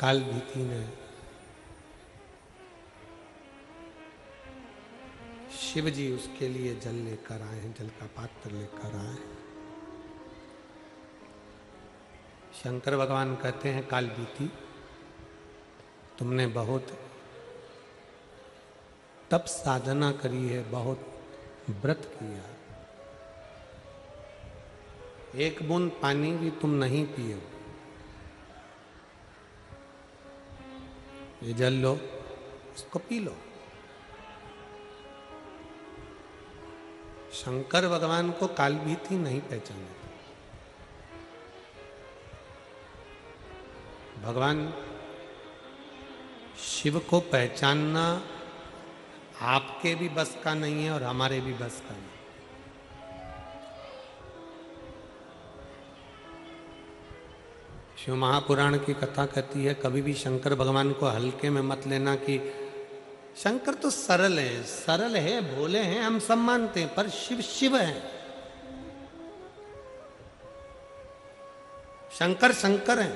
काल भीति ने शिव जी उसके लिए जल लेकर आए हैं, जल का पात्र लेकर आए हैं। शंकर भगवान कहते हैं काल बीती, तुमने बहुत तप साधना करी है, बहुत व्रत किया, एक बूंद पानी भी तुम नहीं पिए, ये जल लो, इसको पी लो। शंकर भगवान को काल भीति नहीं पहचाने। भगवान शिव को पहचानना आपके भी बस का नहीं है और हमारे भी बस का नहीं। शिव महापुराण की कथा कहती है, कभी भी शंकर भगवान को हल्के में मत लेना कि शंकर तो सरल है, भोले हैं, हम सब मानते हैं, पर शिव शिव है। शंकर शंकर है।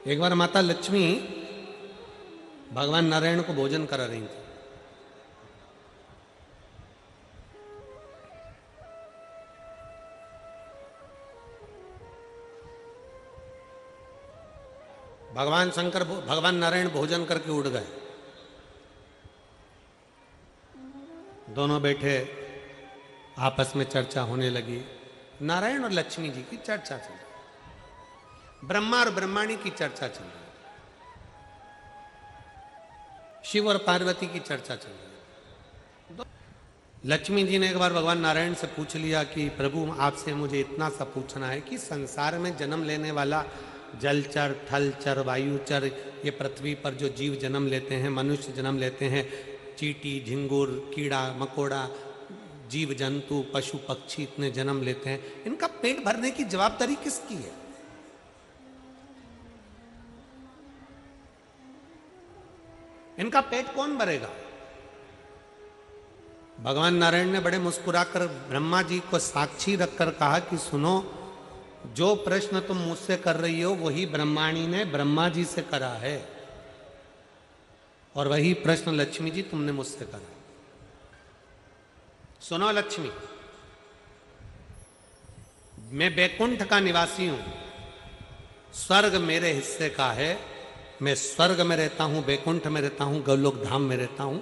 एक बार माता लक्ष्मी भगवान नारायण को भोजन करा रही थी। भगवान नारायण भोजन करके उड़ गए। दोनों बैठे, आपस में चर्चा होने लगी। नारायण और लक्ष्मी जी की चर्चा चल रही, ब्रह्मा और ब्रह्माणी की चर्चा चल रही, शिव और पार्वती की चर्चा चल रही। लक्ष्मी जी ने एक बार भगवान नारायण से पूछ लिया कि प्रभु, आपसे मुझे इतना सा पूछना है कि संसार में जन्म लेने वाला जलचर, थलचर, वायुचर, ये पृथ्वी पर जो जीव जन्म लेते हैं, मनुष्य जन्म लेते हैं, चींटी, झिंगुर, कीड़ा मकोड़ा, जीव जंतु, पशु पक्षी इतने जन्म लेते हैं, इनका पेट भरने की जवाबदारी किसकी है? इनका पेट कौन भरेगा? भगवान नारायण ने बड़े मुस्कुराकर ब्रह्मा जी को साक्षी रखकर कहा कि सुनो, जो प्रश्न तुम मुझसे कर रही हो वही ब्रह्माणी ने ब्रह्मा जी से करा है, और वही प्रश्न लक्ष्मी जी तुमने मुझसे करा। सुनो लक्ष्मी, मैं बैकुंठ का निवासी हूं, स्वर्ग मेरे हिस्से का है, मैं स्वर्ग में रहता हूं, बैकुंठ में रहता हूं, गोलोक धाम में रहता हूं,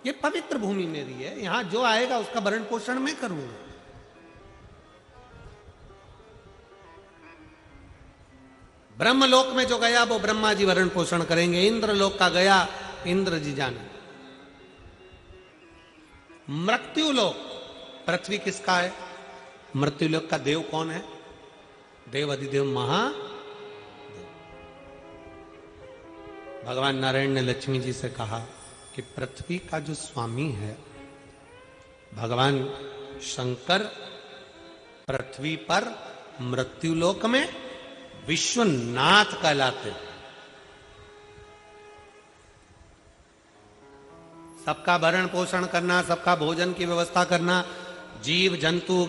ये पवित्र भूमि मेरी है, यहां जो आएगा उसका भरण पोषण मैं करूंगा। ब्रह्मलोक में जो गया वो ब्रह्मा जी भरण पोषण करेंगे, इंद्रलोक का गया इंद्र जी जाने। मृत्युलोक, पृथ्वी किसका है? मृत्युलोक का देव कौन है? देव अधिदेव महादेव। भगवान नारायण ने लक्ष्मी जी से कहा कि पृथ्वी का जो स्वामी है भगवान शंकर, पृथ्वी पर मृत्युलोक में विश्वनाथ कहलाते। सबका भरण पोषण करना, सबका भोजन की व्यवस्था करना, जीव जंतु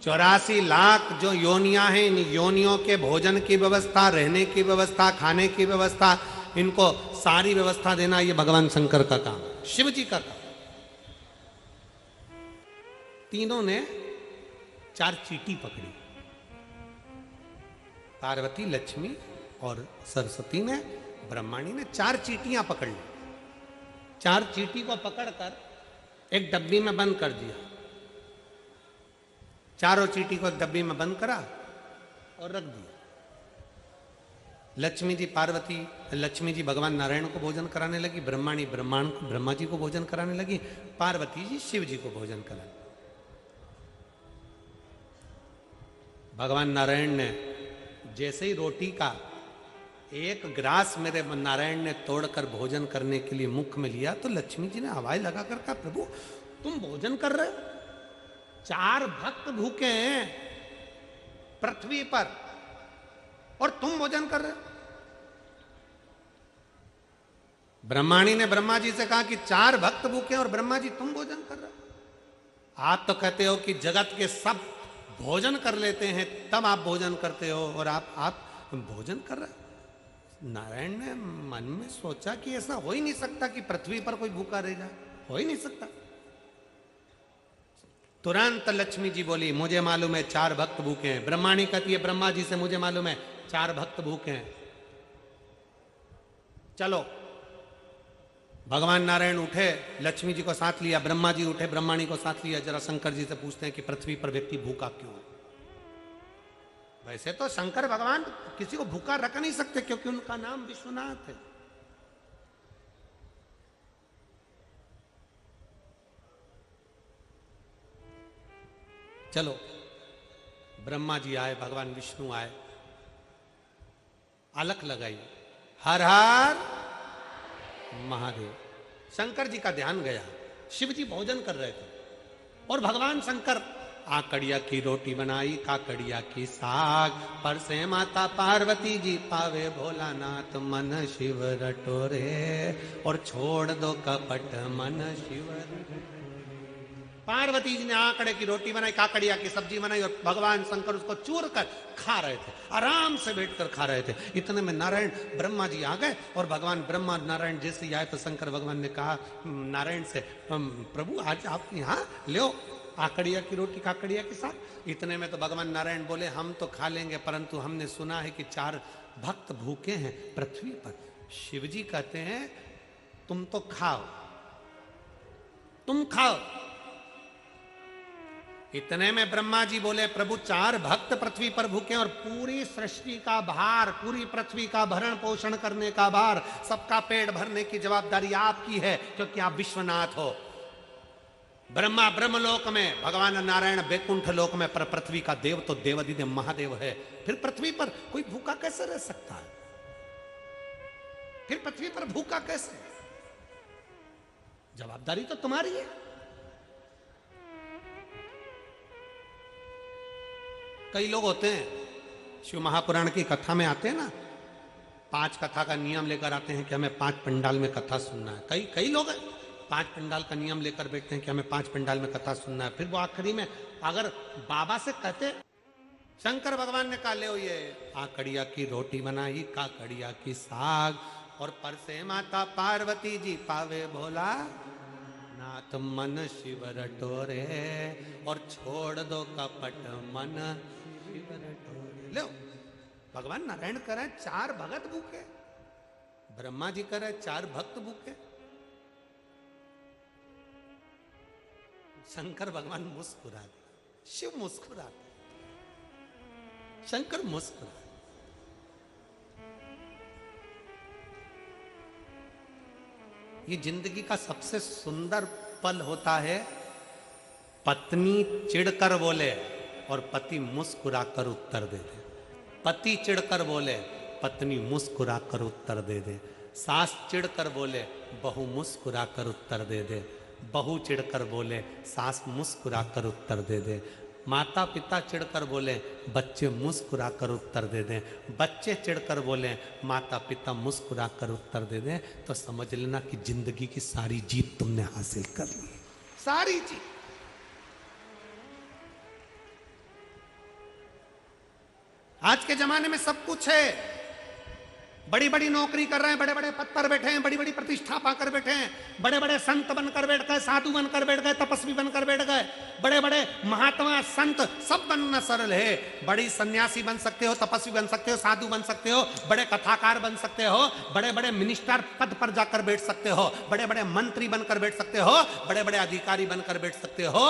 84 लाख जो योनियां हैं, इन योनियों के भोजन की व्यवस्था, रहने की व्यवस्था, खाने की व्यवस्था, इनको सारी व्यवस्था देना, ये भगवान शंकर का काम, शिव जी का काम। तीनों ने 4 चींटी पकड़ी, पार्वती, लक्ष्मी और सरस्वती ने, ब्रह्माणी ने 4 चींटियां पकड़ ली। 4 चींटी को पकड़कर एक डब्बी में बंद कर दिया। चारों चींटी को एक डब्बी में बंद करा और रख दिया। लक्ष्मी जी भगवान नारायण को भोजन कराने लगी, ब्रह्माणी ब्रह्मा जी को भोजन कराने लगी, पार्वती जी शिव जी को भोजन कराने। भगवान नारायण ने जैसे ही रोटी का एक ग्रास मेरे नारायण ने तोड़कर भोजन करने के लिए मुख में लिया, तो लक्ष्मी जी ने आवाज लगाकर कहा, प्रभु तुम भोजन कर रहे हो? 4 भक्त भूखे हैं पृथ्वी पर और तुम भोजन कर रहे हो? ब्रह्माणी ने ब्रह्मा जी से कहा कि 4 भक्त भूखे हैं और ब्रह्मा जी तुम भोजन कर रहे हो। आप तो कहते हो कि जगत के सब भोजन कर लेते हैं तब आप भोजन करते हो और आप भोजन कर रहे हो। नारायण ने मन में सोचा कि ऐसा हो ही नहीं सकता कि पृथ्वी पर कोई भूखा रह जाए, हो ही नहीं सकता। तुरंत लक्ष्मी जी बोली मुझे मालूम है 4 भक्त भूखे हैं। ब्रह्माणी कहती है ब्रह्मा जी से मुझे मालूम है 4 भक्त भूखे हैं। चलो भगवान नारायण उठे, लक्ष्मी जी को साथ लिया, ब्रह्मा जी उठे, ब्रह्माणी को साथ लिया। जरा शंकर जी से पूछते हैं कि पृथ्वी पर व्यक्ति भूखा क्यों है। वैसे तो शंकर भगवान किसी को भूखा रख नहीं सकते क्योंकि उनका नाम विश्वनाथ है। चलो ब्रह्मा जी आए, भगवान विष्णु आए, अलख लगाई, हर हर महादेव। शंकर जी का ध्यान गया, शिव जी भोजन कर रहे थे और भगवान शंकर आकड़िया की रोटी बनाई, काकड़िया की साग, पर से माता पार्वती जी पावे भोलानाथ मन शिव रटोरे, और छोड़ दो कपट मन शिव। पार्वती जी ने आकड़े की रोटी बनाई, काकड़िया की सब्जी बनाई और भगवान शंकर उसको चूर कर खा रहे थे, आराम से बैठकर खा रहे थे। इतने में नारायण ब्रह्मा जी आ गए और भगवान ब्रह्मा नारायण जैसे आए तो शंकर भगवान ने कहा नारायण से प्रभु आज आप यहाँ ले आकड़िया की रोटी काकड़िया के साथ। इतने में तो भगवान नारायण बोले हम तो खा लेंगे परंतु हमने सुना है कि 4 भक्त भूखे हैं पृथ्वी पर। शिव जी कहते हैं तुम तो खाओ, तुम खाओ। इतने में ब्रह्मा जी बोले प्रभु 4 भक्त पृथ्वी पर भूखे और पूरी सृष्टि का भार, पूरी पृथ्वी का भरण पोषण करने का भार, सबका पेट भरने की जवाबदारी आपकी है क्योंकि आप विश्वनाथ हो। ब्रह्मा ब्रह्मलोक में, भगवान नारायण बैकुंठ लोक में, पर पृथ्वी का देव तो देवाधिदेव महादेव है। फिर पृथ्वी पर कोई भूखा कैसे रह सकता है? फिर पृथ्वी पर भूखा कैसे? जवाबदारी तो तुम्हारी है। कई लोग होते हैं शिव महापुराण की कथा में आते हैं ना, 5 कथा का नियम लेकर आते हैं कि हमें 5 पंडाल में कथा सुनना है। कई लोग 5 पंडाल का नियम लेकर बैठते हैं कि हमें 5 पंडाल में कथा सुनना है। फिर वो आखिरी में अगर बाबा से कहते, शंकर भगवान ने कहा ले ये आकड़िया की रोटी बनाई, काकड़िया की साग, और पर से माता पार्वती जी पावे भोला नाथ मन शिव रटोरे, और छोड़ दो कपट मन शिव रटोरे। लो भगवान नारायण कह रहे 4 भगत भूखे, ब्रह्मा जी कह रहे 4 भक्त भूखे। शंकर भगवान मुस्कुराते, शिव मुस्कुराते, शंकर मुस्कुराते। ये जिंदगी का सबसे सुंदर पल होता है, पत्नी चिढ़कर बोले और पति मुस्कुराकर उत्तर दे दे। पति चिढ़कर बोले, पत्नी मुस्कुराकर उत्तर दे दे। सास चिढ़कर बोले, बहू मुस्कुराकर उत्तर दे दे। बहू चिढ़कर बोले, सास मुस्कुराकर उत्तर दे दे। माता पिता चिढ़कर बोले, बच्चे मुस्कुराकर उत्तर दे दें। बच्चे चिढ़कर बोले, माता पिता मुस्कुराकर उत्तर दे दें। तो समझ लेना कि जिंदगी की सारी जीत तुमने हासिल कर ली, सारी जीत। आज के जमाने में सब कुछ है, बड़ी बड़ी नौकरी कर रहे हैं, बड़े बड़े पद पर बैठे हैं, बड़ी बड़ी प्रतिष्ठा पाकर बैठे हैं, बड़े बड़े संत बनकर बैठ गए, साधु बनकर बैठ गए, तपस्वी बनकर बैठ गए, बड़े बड़े महात्मा संत सब बनना सरल है। बड़ी सन्यासी बन सकते हो, तपस्वी बन सकते हो, साधु बन सकते हो, बड़े कथाकार बन सकते हो, बड़े बड़े मिनिस्टर पद पर जाकर बैठ सकते हो, बड़े बड़े मंत्री बनकर बैठ सकते हो, बड़े बड़े अधिकारी बनकर बैठ सकते हो।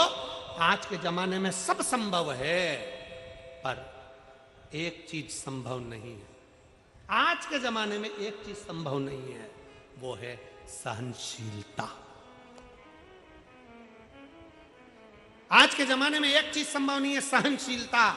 आज के जमाने में सब संभव है, पर एक चीज संभव नहीं है। आज के जमाने में एक चीज संभव नहीं है, वो है सहनशीलता। आज के जमाने में एक चीज संभव नहीं है, सहनशीलता।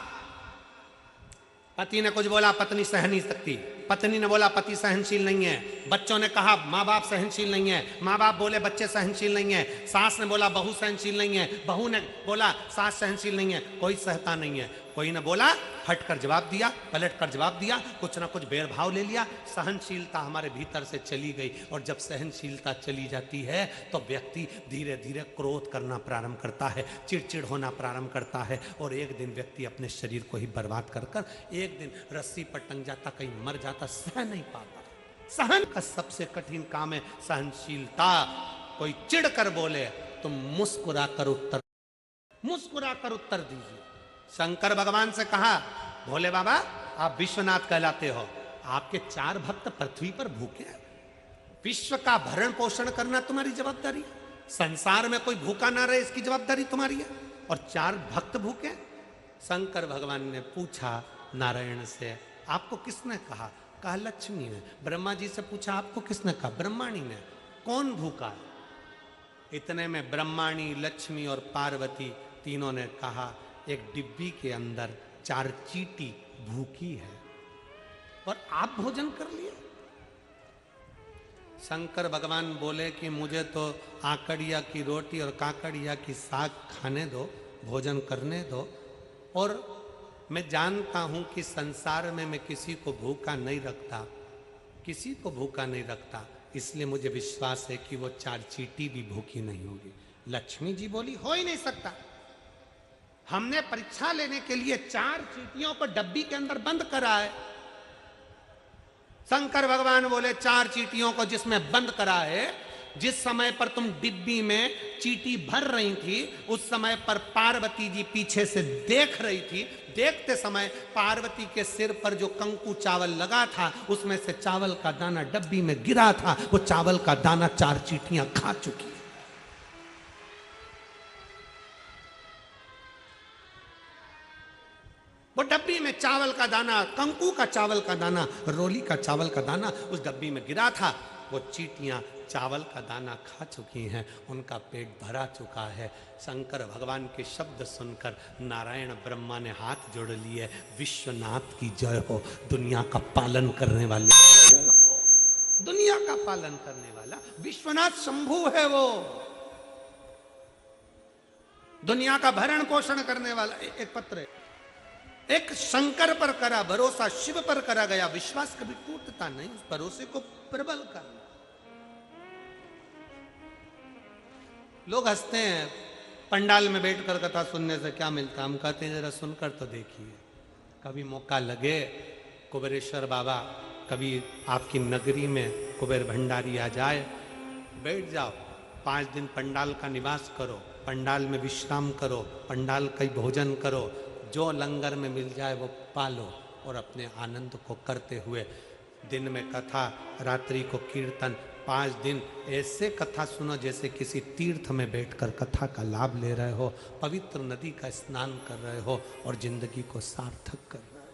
पति ने कुछ बोला, पत्नी सह नहीं सकती, पत्नी ने बोला पति सहनशील नहीं है, बच्चों ने कहा माँ बाप सहनशील नहीं है, माँ बाप बोले बच्चे सहनशील नहीं है, सास ने बोला बहू सहनशील नहीं है, बहू ने बोला सास सहनशील नहीं है, कोई सहता नहीं है। कोई ने बोला हट कर जवाब दिया, पलट कर जवाब दिया, कुछ ना कुछ भेदभाव ले लिया, सहनशीलता हमारे भीतर से चली गई। और जब सहनशीलता चली जाती है तो व्यक्ति धीरे धीरे क्रोध करना प्रारंभ करता है, चिड़चिड़ होना प्रारंभ करता है, और एक दिन व्यक्ति अपने शरीर को ही बर्बाद कर कर एक दिन रस्सी पर टंग जाता, कहीं मर जाता, सह नहीं पाता। सहन का सबसे कठिन काम है सहनशीलता। कोई चिढ़ कर बोले तो मुस्कुरा कर उत्तर दीजिए। शंकर भगवान से कहा भोले बाबा आप विश्वनाथ कहलाते हो, आपके 4 भक्त पृथ्वी पर भूखे हैं, विश्व का भरण पोषण करना तुम्हारी जवाबदारी है, संसार में कोई भूखा ना रहे इसकी जवाबदारी तुम्हारी है, और 4 भक्त भूखे। शंकर भगवान ने पूछा नारायण से आपको किसने कहा? कहा लक्ष्मी ने। ब्रह्मा जी से पूछा आपको किसने कहा? ब्रह्माणी ने। कौन भूखा है? इतने में ब्रह्माणी, लक्ष्मी और पार्वती तीनों ने कहा एक डिब्बी के अंदर 4 चींटी भूखी है और आप भोजन कर लिए। शंकर भगवान बोले कि मुझे तो आकड़िया की रोटी और काकड़िया की साग खाने दो, भोजन करने दो, और मैं जानता हूं कि संसार में मैं किसी को भूखा नहीं रखता, किसी को भूखा नहीं रखता, इसलिए मुझे विश्वास है कि वो 4 चींटी भी भूखी नहीं होगी। लक्ष्मी जी बोली हो ही नहीं सकता, हमने परीक्षा लेने के लिए 4 चींटियों को डब्बी के अंदर बंद करा है। शंकर भगवान बोले 4 चींटियों को जिसमें बंद करा है, जिस समय पर तुम डिब्बी में चींटी भर रही थी उस समय पर पार्वती जी पीछे से देख रही थी। देखते समय पार्वती के सिर पर जो कंकु चावल लगा था उसमें से चावल का दाना डब्बी में गिरा था, वो चावल का दाना 4 चींटियां खा चुकी। वो डब्बी में चावल का दाना, कंकु का चावल का दाना, रोली का चावल का दाना उस डब्बी में गिरा था। वो चींटियां चावल का दाना खा चुकी हैं, उनका पेट भरा चुका है। शंकर भगवान के शब्द सुनकर नारायण ब्रह्मा ने हाथ जोड़ लिए, विश्वनाथ की जय हो, दुनिया का पालन करने वाले, दुनिया का पालन करने वाला विश्वनाथ शंभु है, वो दुनिया का भरण पोषण करने वाला। एक पत्र है, एक शंकर पर करा भरोसा, शिव पर करा गया विश्वास कभी टूटता नहीं, उस भरोसे को प्रबल करना। लोग हंसते हैं पंडाल में बैठकर कथा सुनने से क्या मिलता, हम कहते हैं जरा सुनकर तो देखिए। कभी मौका लगे कुबेरेश्वर बाबा, कभी आपकी नगरी में कुबेर भंडारी आ जाए, बैठ जाओ, 5 दिन पंडाल का निवास करो, पंडाल में विश्राम करो, पंडाल का ही भोजन करो, जो लंगर में मिल जाए वो पालो, और अपने आनंद को करते हुए दिन में कथा, रात्रि को कीर्तन, 5 दिन ऐसे कथा सुनो जैसे किसी तीर्थ में बैठकर कथा का लाभ ले रहे हो, पवित्र नदी का स्नान कर रहे हो और जिंदगी को सार्थक कर रहे हो,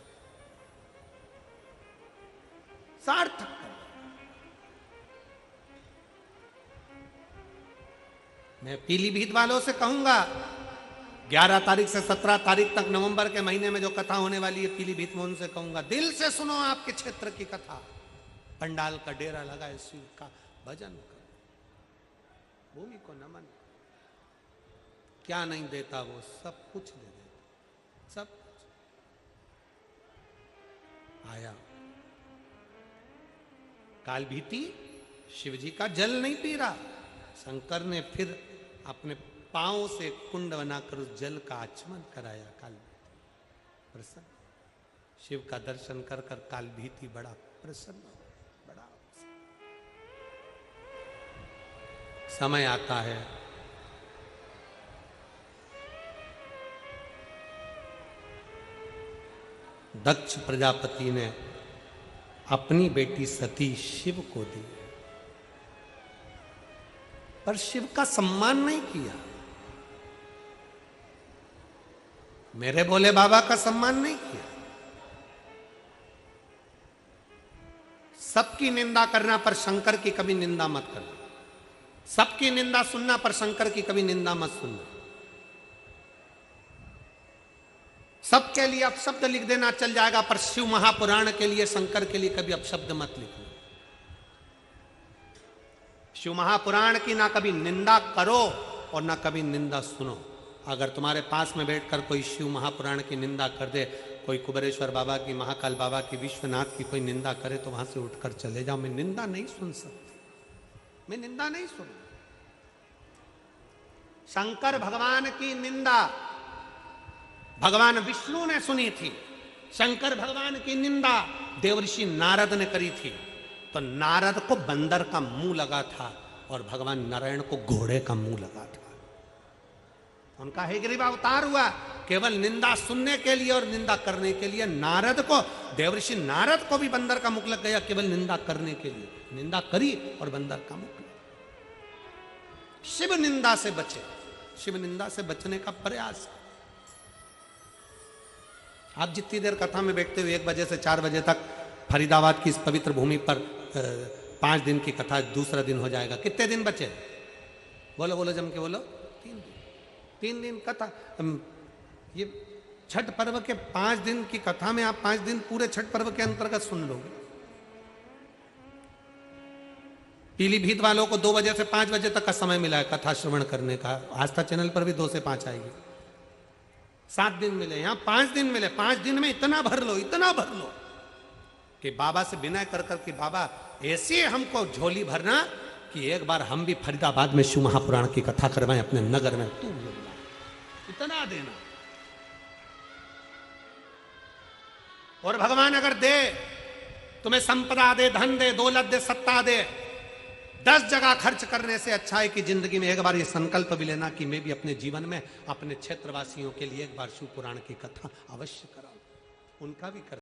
सार्थक कर रहे हो। मैं पीलीभीत वालों से कहूंगा 11 तारीख से 17 तारीख तक नवंबर के महीने में जो कथा होने वाली है पीलीभीत में, उनसे कहूंगा दिल से सुनो आपके क्षेत्र की कथा, पंडाल का डेरा लगाए, शिव का भजन करो, भूमि को नमन। क्या नहीं देता वो, सब कुछ दे देता, सब कुछ। आया काल भीति शिव जी का जल नहीं पी रहा, शंकर ने फिर अपने पांव से कुंड बनाकर उस जल का आचमन कराया। काल प्रसन्न, शिव का दर्शन कर कर काल भीति बड़ा प्रसन्न, बड़ा समय आता है दक्ष प्रजापति ने अपनी बेटी सती शिव को दी, पर शिव का सम्मान नहीं किया, मेरे भोले बाबा का सम्मान नहीं किया। सबकी निंदा करना पर शंकर की कभी निंदा मत करना, सबकी निंदा सुनना पर शंकर की कभी निंदा मत सुनना। सबके लिए अपशब्द लिख देना चल जाएगा, पर शिव महापुराण के लिए, शंकर के लिए कभी अपशब्द मत लिखो। शिव महापुराण की ना कभी निंदा करो और ना कभी निंदा सुनो। अगर तुम्हारे पास में बैठकर कोई शिव महापुराण की निंदा कर दे, कोई कुबेरेश्वर बाबा की, महाकाल बाबा की, विश्वनाथ की कोई निंदा करे, तो वहां से उठकर चले जाओ। मैं निंदा नहीं सुन सकती, मैं निंदा नहीं सुन। शंकर भगवान की निंदा भगवान विष्णु ने सुनी थी। शंकर भगवान की निंदा देवर्षि नारद ने करी थी। तो नारद को बंदर का मुंह लगा था और भगवान नारायण को घोड़े का मुंह लगा था। उनका हेगिरीव अवतार हुआ केवल निंदा सुनने के लिए और निंदा करने के लिए। नारद को, देवर्षि नारद को भी बंदर का मुख लग गया केवल निंदा करने के लिए। निंदा करी और बंदर का मुख लगा। शिव निंदा से बचे, शिव निंदा से बचने का प्रयास। आप जितनी देर कथा में बैठते हुए 1 बजे से 4 बजे तक फरीदाबाद की इस पवित्र भूमि पर 5 दिन की कथा, दूसरा दिन हो जाएगा। कितने दिन बचे? बोलो बोलो, जम के बोलो। 3 दिन कथा। ये छठ पर्व के 5 दिन की कथा में आप 5 दिन पूरे छठ पर्व के अंतर्गत सुन लोगे। पीलीभीत वालों को 2 बजे से 5 बजे तक का समय मिला है कथा श्रवण करने का। आस्था चैनल पर भी 2 से 5 आएगी। 7 दिन मिले, यहां 5 दिन मिले। 5 दिन में इतना भर लो, इतना भर लो कि बाबा से विनय कर कर कि बाबा ऐसे हमको झोली भरना कि एक बार हम भी फरीदाबाद में शिव महापुराण की कथा करवाएं अपने नगर में। तू इतना देना। और भगवान अगर दे, तुम्हें संपदा दे, धन दे, दौलत दे, सत्ता दे, 10 जगह खर्च करने से अच्छा है कि जिंदगी में एक बार ये संकल्प भी लेना कि मैं भी अपने जीवन में अपने क्षेत्रवासियों के लिए एक बार शिव पुराण की कथा अवश्य कराऊं। उनका भी कर